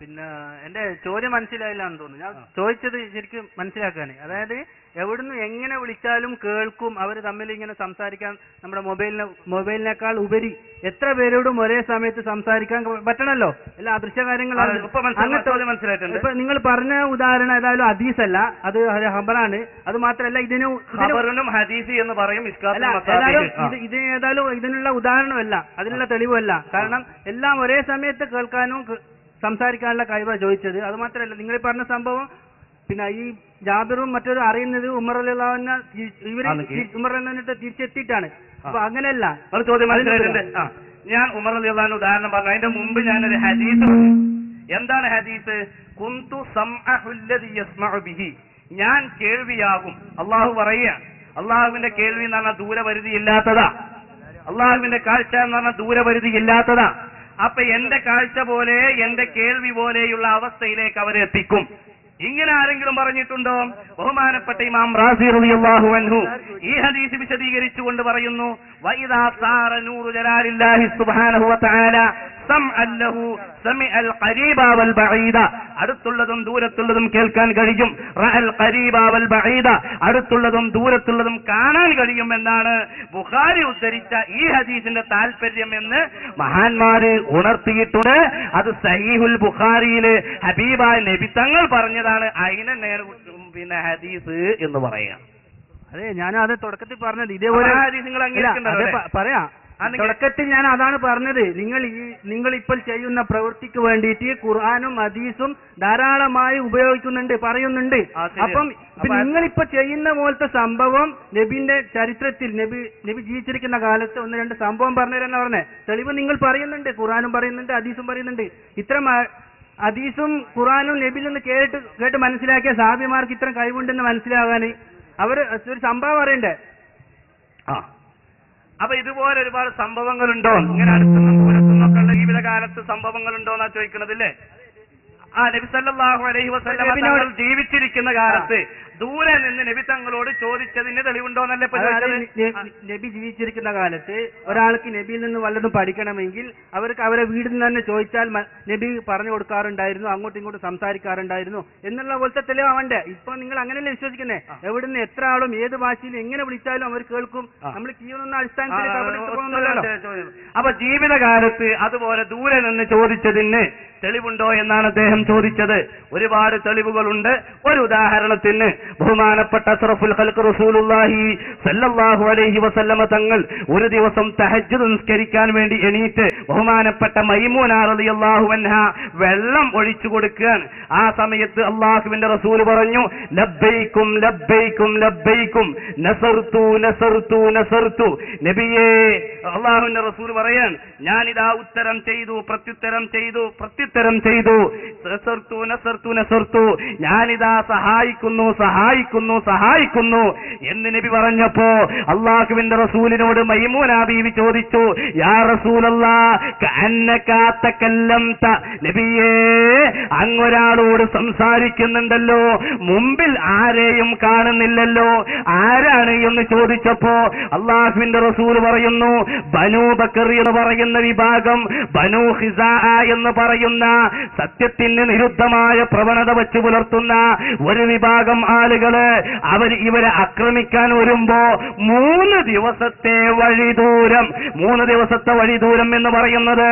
പിന്നെ എന്റെ ചോദ്യം മനസ്സിലായില്ലാന്ന് തോന്നുന്നു. ഞാൻ ചോദിച്ചത് ശരിക്കും മനസ്സിലാക്കാണ്. അതായത് എവിടുന്ന് എങ്ങനെ വിളിച്ചാലും കേൾക്കും, അവർ തമ്മിൽ ഇങ്ങനെ സംസാരിക്കാൻ നമ്മുടെ മൊബൈലിനേക്കാൾ ഉപരി എത്ര പേരോടും ഒരേ സമയത്ത് സംസാരിക്കാൻ പറ്റണല്ലോ. എല്ലാ അദൃശ്യ കാര്യങ്ങളാണ്. ഇപ്പൊ നിങ്ങൾ പറഞ്ഞ ഉദാഹരണം ഏതായാലും ഹദീസല്ല, അത് ഖബറാണ്. അത് മാത്രമല്ല ഇതിനും ഹദീസ് എന്ന് പറയും. ഇത് ഏതായാലും ഇതിനുള്ള ഉദാഹരണമല്ല, അതിനുള്ള തെളിവല്ല. കാരണം എല്ലാം ഒരേ സമയത്ത് കേൾക്കാനും സംസാരിക്കാനുള്ള കഴിവാണ് ചോദിച്ചത്. അത് മാത്രമല്ല നിങ്ങൾ പറഞ്ഞ സംഭവം, പിന്നെ ഈ ജാബിറും മറ്റൊരു അറിയുന്നത് ഉമർ റളിയല്ലാഹു ഇവര് ഉമർ എന്നിട്ട് തിരിച്ചെത്തിയിട്ടാണ്. അപ്പൊ അങ്ങനെയല്ല ചോദ്യം. ഞാൻ ഉമർ റളിയല്ലാഹു ഉദാഹരണം പറഞ്ഞു. അതിന്റെ മുമ്പ് ഞാനൊരു ഹദീസ്. എന്താണ് ഹദീസ്? കുന്തു സമഅഹുല്ലദി യസ്മഉ ബിഹി, ഞാൻ കേൾവിയാകും. അള്ളാഹു പറയുക, അള്ളാഹുവിന്റെ കേൾവി എന്ന് പറഞ്ഞാൽ ദൂരപരിധി ഇല്ലാത്തതാ. അള്ളാഹുവിന്റെ കാഴ്ച എന്ന് പറഞ്ഞാൽ ദൂരപരിധി ഇല്ലാത്തതാ. അപ്പൊ എന്റെ കാഴ്ച പോലെ എന്റെ കേൾവി പോലെയുള്ള അവസ്ഥയിലേക്ക് അവരെ എത്തിക്കും. ഇങ്ങനെ ആരെങ്കിലും പറഞ്ഞിട്ടുണ്ടോ? ബഹുമാനപ്പെട്ട ഇമാം റാസി റളിയല്ലാഹു അൻഹു ഈ ഹദീസ് വിശദീകരിച്ചുകൊണ്ട് പറയുന്നു, വഇദാ സാറ നൂറു ജലാലില്ലാഹി സുബ്ഹാനഹു വ തആല സമഅൻ ലഹു സമിഅൽ ഖരീബ വൽ ബഈദ, അടുത്തുള്ളതും ദൂരത്തുള്ളതും കേൾക്കാൻ കഴിയും. റഅൽ ഖരീബ വൽ ബഈദ, അടുത്തുള്ളതും ദൂരത്തുള്ളതും കാണാൻ കഴിയും എന്നാണ് ബുഖാരി ഉദ്ധരിച്ച ഈ ഹദീസിന്റെ താല്പര്യം എന്ന് മഹാന്മാര് ഉണർത്തിയിട്ടുണ്ട്. അത് സഹീഹുൽ ബുഖാരിയില് ഹബീബായ നബി തങ്ങൾ പറഞ്ഞതാണ്. അതിനെ പിന്നെ ഹദീസ് എന്ന് പറയാം. അതെ, ഞാൻ അത് തുടക്കത്തിൽ പറഞ്ഞത് ഇതേപോലെ പറയാം. തുടക്കത്തിൽ ഞാൻ അതാണ് പറഞ്ഞത്. നിങ്ങൾ ഇപ്പോൾ ചെയ്യുന്ന പ്രവൃത്തിക്ക് വേണ്ടിയിട്ട് ഖുർആനും ഹദീസും ധാരാളമായി ഉപയോഗിക്കുന്നുണ്ട്, പറയുന്നുണ്ട്. അപ്പം നിങ്ങളിപ്പോ ചെയ്യുന്ന പോലത്തെ സംഭവം നബിന്റെ ചരിത്രത്തിൽ നബി ജീവിച്ചിരിക്കുന്ന കാലത്ത് ഒന്ന് രണ്ട് സംഭവം പറഞ്ഞുതരാൻ പറഞ്ഞേ. തെളിവ് നിങ്ങൾ പറയുന്നുണ്ട്, ഖുർആനും പറയുന്നുണ്ട്, ഹദീസും പറയുന്നുണ്ട്. ഇത്തരം ഹദീസും ഖുർആനും നബിയിൽ നിന്ന് കേട്ട് മനസ്സിലാക്കിയ സാബിമാർക്ക് ഇത്തരം കഴിവുണ്ടെന്ന് മനസ്സിലാകാൻ അവര് ഒരു സംഭവം അറിയണ്ടേ? അപ്പൊ ഇതുപോലെ ഒരുപാട് സംഭവങ്ങളുണ്ടോ? ഇങ്ങനെ അടുത്തുനിന്നും ദൂരത്തുനിന്നൊക്കെ ഉള്ള ജീവിതകാലത്ത് സംഭവങ്ങളുണ്ടോ എന്നാ ചോദിക്കണതില്ലേ? നബി സല്ലല്ലാഹു അലൈഹി വസല്ലം തങ്ങൾ ജീവിച്ചിരിക്കുന്ന കാലത്ത് ദൂരെ നിന്ന് നബി തങ്ങളോട് ചോദിച്ചതിന് തെളിവുണ്ടോന്നല്ലേ? നബി ജീവിച്ചിരിക്കുന്ന കാലത്ത് ഒരാൾക്ക് നബിയിൽ നിന്ന് വല്ലതും പഠിക്കണമെങ്കിൽ അവർക്ക് അവരെ വീട്ടിൽ നിന്ന് തന്നെ ചോദിച്ചാൽ നബി പറഞ്ഞു കൊടുക്കാറുണ്ടായിരുന്നു, അങ്ങോട്ടും ഇങ്ങോട്ടും സംസാരിക്കാറുണ്ടായിരുന്നു എന്നുള്ള പോലത്തെ തെളിവാവണ്ടേ? ഇപ്പൊ നിങ്ങൾ അങ്ങനെയല്ലേ വിശ്വസിക്കുന്നേ? എവിടുന്ന് എത്ര ആളും ഏത് ഭാഷയിൽ എങ്ങനെ വിളിച്ചാലും അവർ കേൾക്കും. നമ്മൾ കീഴുന്ന അടിസ്ഥാനത്തിൽ. അപ്പൊ ജീവിതകാലത്ത് അതുപോലെ ദൂരെ നിന്ന് ചോദിച്ചതിന് തെളിവുണ്ടോ എന്നാണ് അദ്ദേഹം ചോദിച്ചത്. ഒരുപാട് തെളിവുകളുണ്ട്. ഒരു ഉദാഹരണത്തിന് ബഹുമാനപ്പെട്ട അഷ്റഫുൽ ഖൽഖ് റസൂലുള്ളാഹി സല്ലല്ലാഹു അലൈഹി വസല്ലമ തങ്ങൾ ഒരു ദിവസം തഹജ്ജുദ് നിസ്കരിക്കാൻ വേണ്ടി എണീറ്റ് ബഹുമാനപ്പെട്ട മൈമൂന റളിയല്ലാഹു അൻഹ വെള്ളം ഒഴിച്ചു കൊടുക്കുകയാണ്. ആ സമയത്ത് അല്ലാഹുവിന്റെ റസൂൽ പറഞ്ഞു, ലബ്ബൈക്കും ലബ്ബൈക്കും ലബ്ബൈക്കും നസർതു നസർതു നസർതു. നബിയേ, അല്ലാഹുവിന്റെ റസൂൽ പറയാൻ, ഞാനിതാ ഉത്തരം ചെയ്തു, പ്രത്യുത്തരം ചെയ്തു, പ്രത്യുത്തരം ചെയ്തു. നസർതു നസർതു നസർതു, ഞാനിതാ സഹായിക്കുന്നു സഹായിക്കുന്നു സഹായിക്കുന്നു എന്ന് നബി പറഞ്ഞപ്പോ അല്ലാഹുവിന്റെ റസൂലിനോട് മൈമൂന ബീവി ചോദിച്ചു, യാ റസൂലല്ലാഹ് കഅന്നക തകല്ലംത, നബിയേ അങ്ങൊരാളോട് സംസാരിക്കുന്നുണ്ടല്ലോ, മുമ്പിൽ ആരെയും കാണുന്നില്ലല്ലോ, ആരാണ് എന്ന് ചോദിച്ചപ്പോ അല്ലാഹുവിന്റെ റസൂൽ പറയുന്നു, ബനൂ ബക്കർ എന്ന് പറയുന്ന വിഭാഗം, ബനൂ ഖിസാ എന്ന് പറയുന്ന സത്യത്തിന് വിരുദ്ധമായ പ്രവണത വെച്ച് പുലർത്തുന്ന ഒരു വിഭാഗം ആളുകള് ഇവരെ ആക്രമിക്കാൻ വരുമ്പോ 3 ദിവസത്തെ വഴിദൂരം, 3 ദിവസത്തെ വഴിദൂരം എന്ന് പറയുന്നത്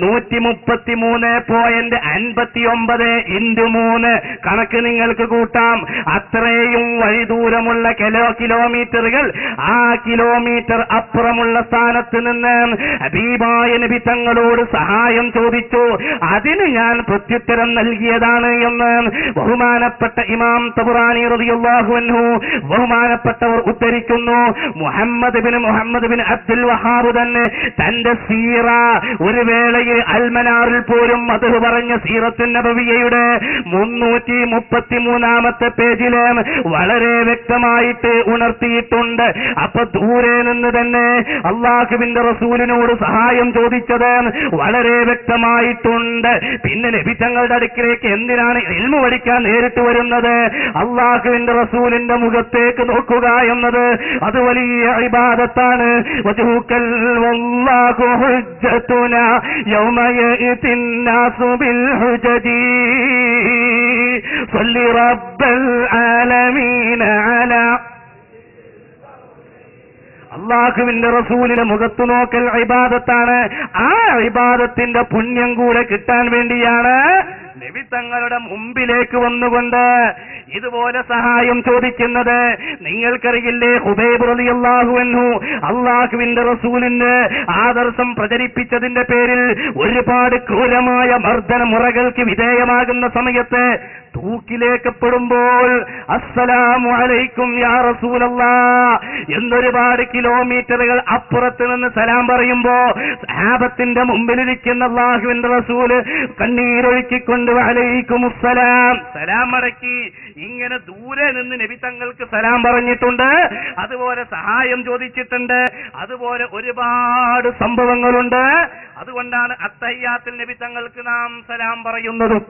133.59 × 3 കണക്ക് നിങ്ങൾക്ക് കൂട്ടാം. അത്രയും വഴിദൂരമുള്ള കിലോമീറ്ററുകൾ, ആ കിലോമീറ്റർ അപ്പുറമുള്ള സ്ഥാനത്ത് നിന്ന് ഹബീബായ നബി തങ്ങളോട് സഹായം ചോദിച്ചു. അതിന് ഞാൻ പ്രത്യുത്തരം നൽകിയതാണ് എന്ന് ബഹുമാനപ്പെട്ട ഇമാം തബറാനി റളിയല്ലാഹു അൻഹു ബഹുമാനപ്പെട്ടവർ ഉദ്ധരിക്കുന്നു. മുഹമ്മദ് ബിൻ അബ്ദുൽ വഹാബ് തന്നെ തന്റെ സീറ ഒരു വേളയിൽ അൽമനാറിൽ പോലും മദ്ഹ് പറഞ്ഞ സീറത്തുൻ നബവിയ്യയുടെ 333-ാമത്തെ പേജിൽ വളരെ വ്യക്തമായിട്ട് ഉണർത്തിയിട്ടുണ്ട്. അപ്പൊ ദൂരെ നിന്ന് തന്നെ അല്ലാഹുവിന്റെ റസൂലിനോട് സഹായം ചോദിച്ചത് വളരെ വ്യക്തമായിട്ടുണ്ട്. പിന്നെ നബി തങ്ങളുടെ അടുക്കിലേക്ക് എന്തിനാണ് ഇൽമു പഠിക്കാൻ നേരിട്ട് വരുന്നത്? അള്ളാഹുവിന്റെ റസൂലിന്റെ മുഖത്തേക്ക് നോക്കുക എന്നത് അത് വലിയ ഇബാദത്താണ്. വജൂക്കൽ വല്ലാഹു ഹുജ്ജതുനാ യൗമ യഅതിൻ നാസു ബിൽ ഹുജജി സ്വല്ലി റബ്ബൽ ആലമീന അലാ. അള്ളാഹുവിന്റെ റസൂലിന്റെ മുഖത്തു നോക്കൽ ഇബാദത്താണ്. ആ ഇബാദത്തിന്റെ പുണ്യം കൂടെ കിട്ടാൻ വേണ്ടിയാണ് നബി തങ്ങളുടെ മുമ്പിലേക്ക് വന്നുകൊണ്ട് ഇതുപോലെ സഹായം ചോദിക്കുന്നത്. നിങ്ങൾക്കറിയില്ലേ, ഖുബൈബ് റളിയല്ലാഹു അൻഹു അള്ളാഹുവിന്റെ റസൂലിന് ആദർശം പ്രചരിപ്പിച്ചതിന്റെ പേരിൽ ഒരുപാട് ക്രൂരമായ മർദ്ദന മുറകൾക്ക് വിധേയമാകുന്ന സമയത്ത് തൂക്കിലേക്കപ്പെടുമ്പോൾ അസ്സലാമു അലൈക്കും യാ റസൂലല്ലാഹ് എന്നൊരുപാട് കിലോമീറ്ററുകൾ അപ്പുറത്ത് നിന്ന് സലാം പറയുമ്പോ സഹാബത്തിന്റെ മുമ്പിലിരിക്കുന്ന അല്ലാഹുവിന്റെ റസൂല് കണ്ണീരൊഴുക്കിക്കൊണ്ട് വഅലൈക്കുമുസ്സലാം സലാം മടക്കി. ഇങ്ങനെ ദൂരെ നിന്ന് നബി തങ്ങൾക്ക് സലാം പറഞ്ഞിട്ടുണ്ട്, അതുപോലെ സഹായം ചോദിച്ചിട്ടുണ്ട്, അതുപോലെ ഒരുപാട് സംഭവങ്ങളുണ്ട്. അതുകൊണ്ടാണ് അത്തഹിയ്യാത്തിൽ നബി തങ്ങൾക്ക് നാം സലാം പറയുന്നതും.